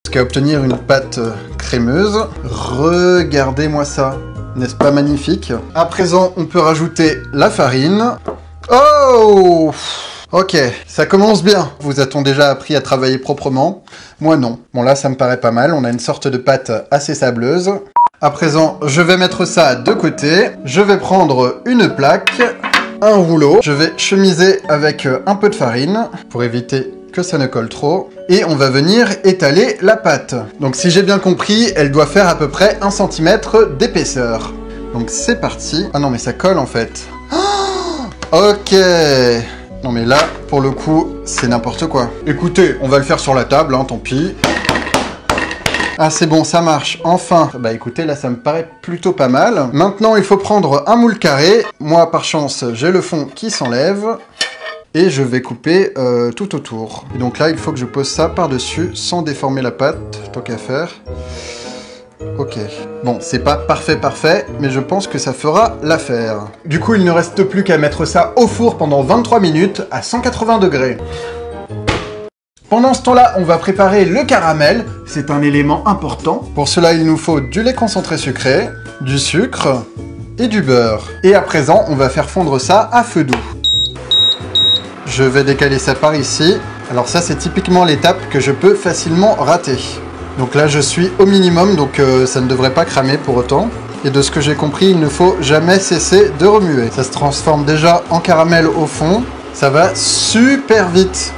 Jusqu'à obtenir une pâte crémeuse. Regardez-moi ça. N'est-ce pas magnifique? À présent, on peut rajouter la farine. Oh! Ok, ça commence bien. Vous a-t-on déjà appris à travailler proprement? Moi non. Bon là, ça me paraît pas mal. On a une sorte de pâte assez sableuse. À présent, je vais mettre ça de côté. Je vais prendre une plaque, un rouleau. Je vais chemiser avec un peu de farine pour éviter que ça ne colle trop. Et on va venir étaler la pâte. Donc si j'ai bien compris, elle doit faire à peu près 1 cm d'épaisseur. Donc c'est parti. Ah non mais ça colle en fait. Ok. Non mais là, pour le coup, c'est n'importe quoi. Écoutez, on va le faire sur la table, hein, tant pis. Ah c'est bon, ça marche, enfin. Bah écoutez, là ça me paraît plutôt pas mal. Maintenant, il faut prendre un moule carré. Moi, par chance, j'ai le fond qui s'enlève. Et je vais couper tout autour. Et donc là, il faut que je pose ça par-dessus, sans déformer la pâte, tant qu'à faire. Ok. Bon, c'est pas parfait, mais je pense que ça fera l'affaire. Du coup, il ne reste plus qu'à mettre ça au four pendant 23 minutes à 180 degrés. Pendant ce temps-là, on va préparer le caramel. C'est un élément important. Pour cela, il nous faut du lait concentré sucré, du sucre et du beurre. Et à présent, on va faire fondre ça à feu doux. Je vais décaler ça par ici. Alors ça, c'est typiquement l'étape que je peux facilement rater. Donc là, je suis au minimum, donc ça ne devrait pas cramer pour autant. Et de ce que j'ai compris, il ne faut jamais cesser de remuer. Ça se transforme déjà en caramel au fond. Ça va super vite.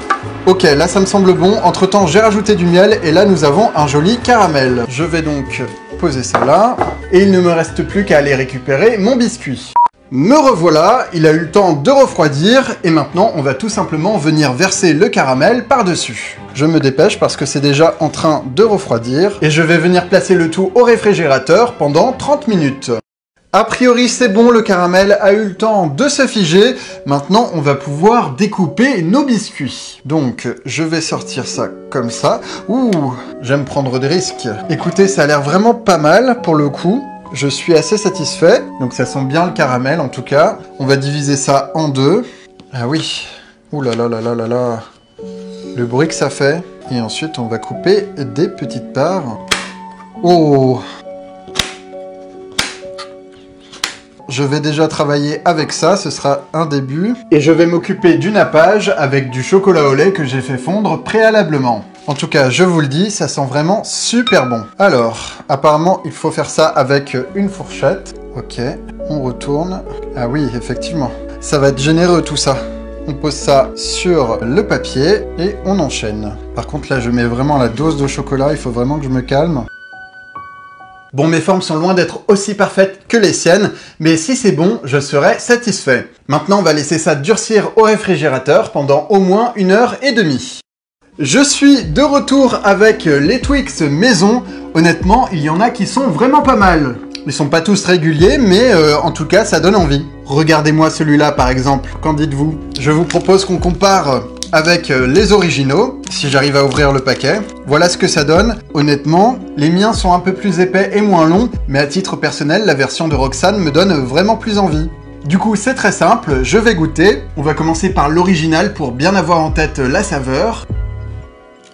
Ok, là ça me semble bon. Entre temps, j'ai rajouté du miel et là nous avons un joli caramel. Je vais donc poser ça là. Et il ne me reste plus qu'à aller récupérer mon biscuit. Me revoilà, il a eu le temps de refroidir et maintenant on va tout simplement venir verser le caramel par-dessus. Je me dépêche parce que c'est déjà en train de refroidir et je vais venir placer le tout au réfrigérateur pendant 30 minutes. A priori c'est bon, le caramel a eu le temps de se figer. Maintenant on va pouvoir découper nos biscuits. Donc je vais sortir ça comme ça. Ouh, j'aime prendre des risques. Écoutez, ça a l'air vraiment pas mal pour le coup. Je suis assez satisfait, donc ça sent bien le caramel en tout cas. On va diviser ça en deux. Ah oui, ouh là là là là là là. Le bruit que ça fait. Et ensuite on va couper des petites parts. Oh! Je vais déjà travailler avec ça, ce sera un début. Et je vais m'occuper du nappage avec du chocolat au lait que j'ai fait fondre préalablement. En tout cas, je vous le dis, ça sent vraiment super bon. Alors, apparemment, il faut faire ça avec une fourchette. Ok, on retourne. Ah oui, effectivement. Ça va être généreux tout ça. On pose ça sur le papier et on enchaîne. Par contre, là, je mets vraiment la dose de chocolat. Il faut vraiment que je me calme. Bon, mes formes sont loin d'être aussi parfaites que les siennes, mais si c'est bon, je serai satisfait. Maintenant, on va laisser ça durcir au réfrigérateur pendant au moins 1h30. Je suis de retour avec les Twix maison. Honnêtement, il y en a qui sont vraiment pas mal. Ils sont pas tous réguliers, mais en tout cas, ça donne envie. Regardez-moi celui-là, par exemple. Qu'en dites-vous? Je vous propose qu'on compare avec les originaux, si j'arrive à ouvrir le paquet. Voilà ce que ça donne. Honnêtement, les miens sont un peu plus épais et moins longs, mais à titre personnel, la version de Roxane me donne vraiment plus envie. Du coup, c'est très simple, je vais goûter. On va commencer par l'original pour bien avoir en tête la saveur.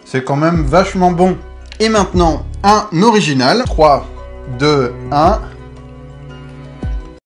C'est quand même vachement bon. Et maintenant, un original. 3, 2, 1...